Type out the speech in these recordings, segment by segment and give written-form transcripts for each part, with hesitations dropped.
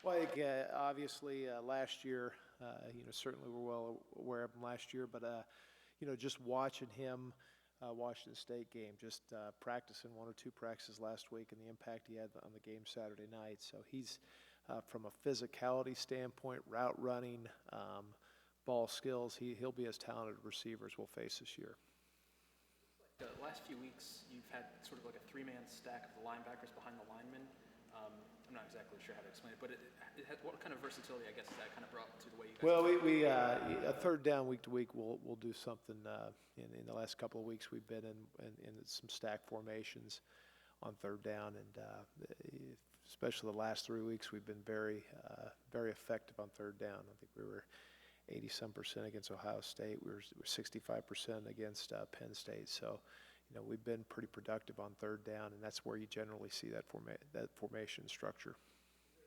Well, I think obviously last year, certainly we're well aware of him last year, but just watching him, Washington State game, just practicing one or two practices last week, and the impact he had on the game Saturday night. So he's from a physicality standpoint, route running, ball skills, he'll be as talented a receiver as we'll face this year. The last few weeks, you've had sort of like a three-man stack of the linebackers behind the linemen. I'm not exactly sure how to explain it, but what kind of versatility, I guess, is that kind of brought to the way you guys? Well, we a third down week to week, we'll do something. In the last couple of weeks, we've been in some stack formations on third down, and especially the last 3 weeks, we've been very effective on third down. I think we were 80-some% against Ohio State. We were 65% against Penn State. So, we've been pretty productive on third down, and that's where you generally see that formation structure.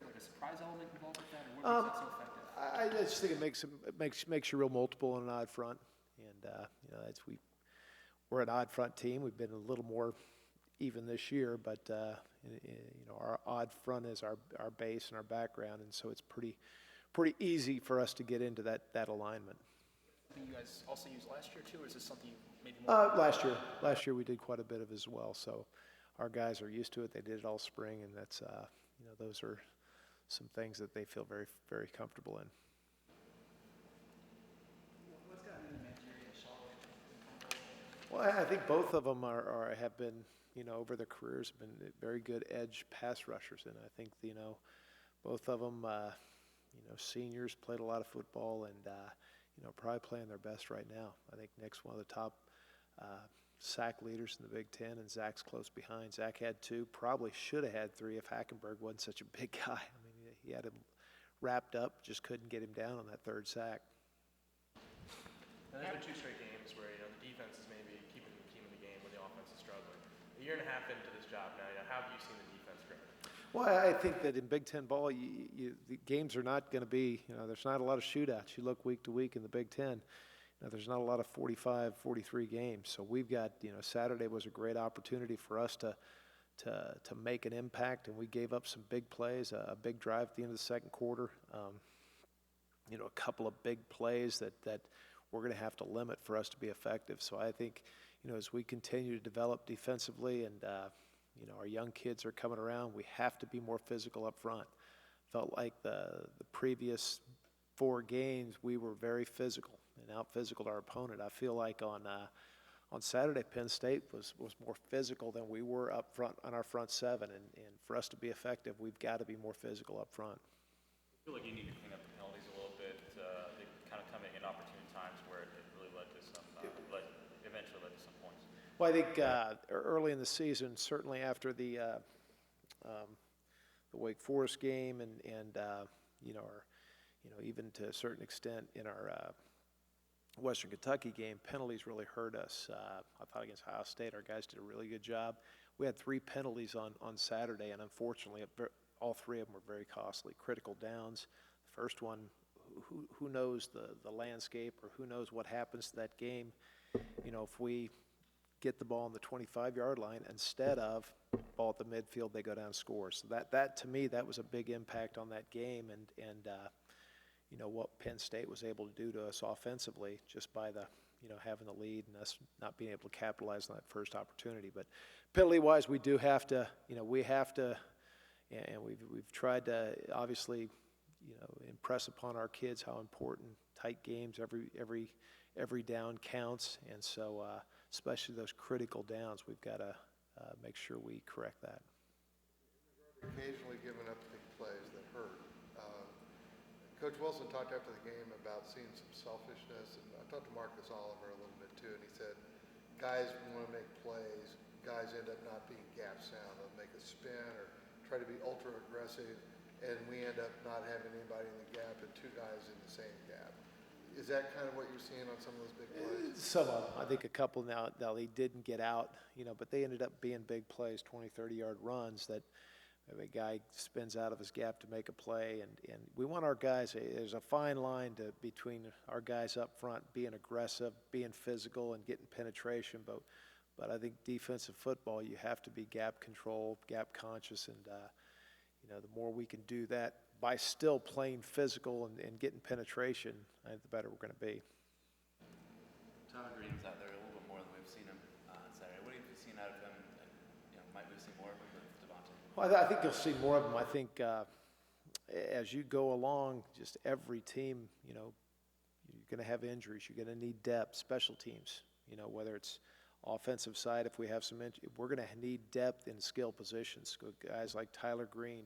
Like a surprise element involved with that, or what makes that so effective? I just think it makes you real multiple on an odd front, and we're an odd front team. We've been a little more even this year, but our odd front is our base and our background, and so it's pretty easy for us to get into that alignment. Something you guys also used last year too, or is this something you maybe more? Last year we did quite a bit of as well. So our guys are used to it. They did it all spring, and that's those are some things that they feel very, very comfortable in. What's gotten in the Manchurian Shaw? Well, I think both of them have been, over their careers, been very good edge pass rushers, and I think both of them, seniors, played a lot of football, and probably playing their best right now. I think Nick's one of the top sack leaders in the Big Ten, and Zach's close behind. Zach had 2, probably should have had 3 if Hackenberg wasn't such a big guy. I mean, he had him wrapped up, just couldn't get him down on that third sack. Now, there's been 2 straight games where the defense is maybe keeping the team in the game when the offense is struggling. A year and a half into this job now, how have you seen the defense grow? Well, I think that in Big Ten ball, the games are not going to be, there's not a lot of shootouts. You look week to week in the Big Ten, there's not a lot of 45, 43 games. So we've got, Saturday was a great opportunity for us to make an impact, and we gave up some big plays, a big drive at the end of the second quarter. A couple of big plays that we're going to have to limit for us to be effective. So I think, as we continue to develop defensively and our young kids are coming around, we have to be more physical up front. Felt like the previous 4 games we were very physical and out-physicaled our opponent. I feel like on Saturday, Penn State was more physical than we were up front on our front 7, and for us to be effective, we've got to be more physical up front. I feel like you need to clean up the penalties a little bit. They kind of come in opportune times where it really led to some, eventually led to some points. Well, I think early in the season, certainly after the Wake Forest game, and even to a certain extent in our Western Kentucky game, penalties really hurt us. I thought against Ohio State, our guys did a really good job. We had 3 penalties on Saturday, and unfortunately, all 3 of them were very costly. Critical downs. The first one, who knows the landscape, or who knows what happens to that game. If we get the ball on the 25-yard line instead of ball at the midfield, they go down and score. So that to me, that was a big impact on that game, and what Penn State was able to do to us offensively just by the having the lead and us not being able to capitalize on that first opportunity. But penalty-wise, we do have to, we have to, and we've tried to obviously impress upon our kids how important tight games, every down counts, and so especially those critical downs, we've got to make sure we correct that. Occasionally giving up big plays that hurt. Coach Wilson talked after the game about seeing some selfishness, and I talked to Marcus Oliver a little bit too, and he said guys want to make plays, guys end up not being gap sound. They'll make a spin or try to be ultra aggressive, and we end up not having anybody in the gap and 2 guys in the same gap. Is that kind of what you're seeing on some of those big plays? Some of them. I think a couple now they didn't get out, but they ended up being big plays, 20, 30-yard runs that a guy spins out of his gap to make a play. And we want our guys, there's a fine line between our guys up front being aggressive, being physical, and getting penetration. But I think defensive football, you have to be gap control, gap conscious, and the more we can do that by still playing physical and getting penetration, I think the better we're going to be. Tyler Green's out there a little bit more than we've seen him on Saturday. What have you seen out of him? And, might we see more of him with Devontae? Well, I think you'll see more of them. I think as you go along, just every team, you're going to have injuries. You're going to need depth, special teams, whether it's offensive side. If we have some injury, we're going to need depth in skill positions. Guys like Tyler Green,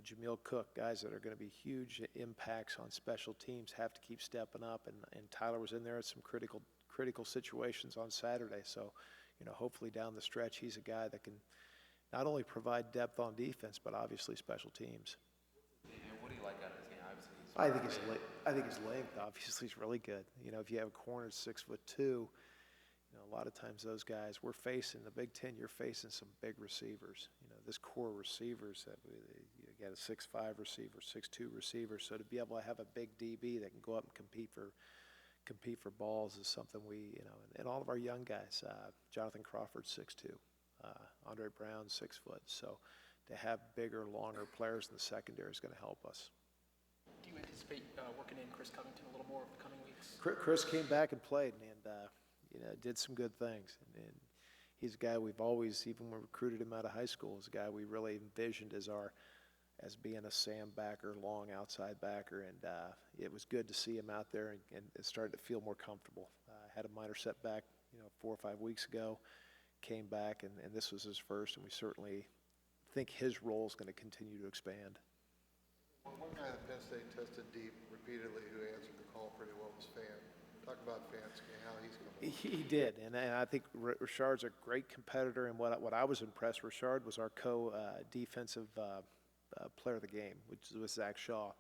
Jameel Cook, guys that are going to be huge impacts on special teams, have to keep stepping up. And Tyler was in there at some critical situations on Saturday. So, hopefully down the stretch, he's a guy that can not only provide depth on defense, but obviously special teams. And what do you like out of his game? Obviously, I think his length obviously is really good. If you have a corner 6'2", a lot of times those guys, we're facing the Big Ten. You're facing some big receivers. This core receivers that you got a 6'5" receiver, 6'2" receiver. So to be able to have a big DB that can go up and compete for balls is something we, and all of our young guys. Jonathan Crawford, 6'2", Andre Brown, 6 foot. So to have bigger, longer players in the secondary is going to help us. Do you anticipate working in Chris Covington a little more over the coming weeks? Chris came back and played, and did some good things. And he's a guy we've always, even when we recruited him out of high school, is a guy we really envisioned as being a Sam backer, long outside backer. And it was good to see him out there and started to feel more comfortable. Had a minor setback, 4 or 5 weeks ago, came back, and this was his first, and we certainly think his role is going to continue to expand. One guy that Penn State tested deep repeatedly who answered the call pretty well was Fan. Talk about Fansky, how he's coming. He did, and I think Richard's a great competitor. And what I was impressed, Richard was our defensive player of the game, which was Zach Shaw,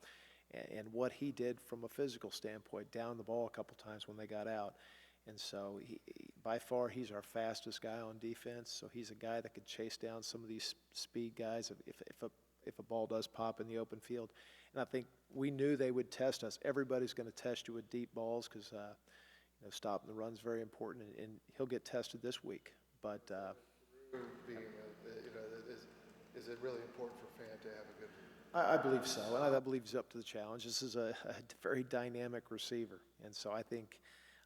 and what he did from a physical standpoint, down the ball a couple times when they got out. And so by far he's our fastest guy on defense. So he's a guy that could chase down some of these speed guys if a ball does pop in the open field. And I think we knew they would test us. Everybody's going to test you with deep balls because stopping the run's very important, and he'll get tested this week. But is it really important for Fan to have a good? I believe so, and I believe he's up to the challenge. This is a very dynamic receiver, and so I think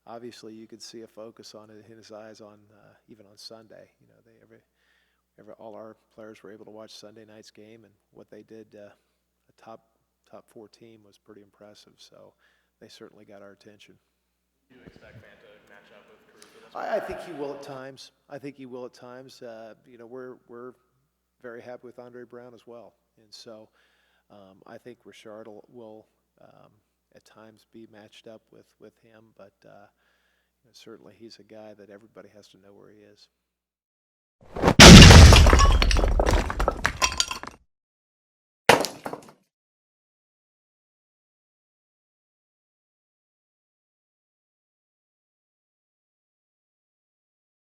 obviously you could see a focus on it in his eyes on even on Sunday. All our players were able to watch Sunday night's game, and what they did, a top 4 team was pretty impressive. So they certainly got our attention. Do you expect Fan to match up with Caruso? I think he will at times. We're very happy with Andre Brown as well, and so I think Richard will at times be matched up with him. But certainly he's a guy that everybody has to know where he is.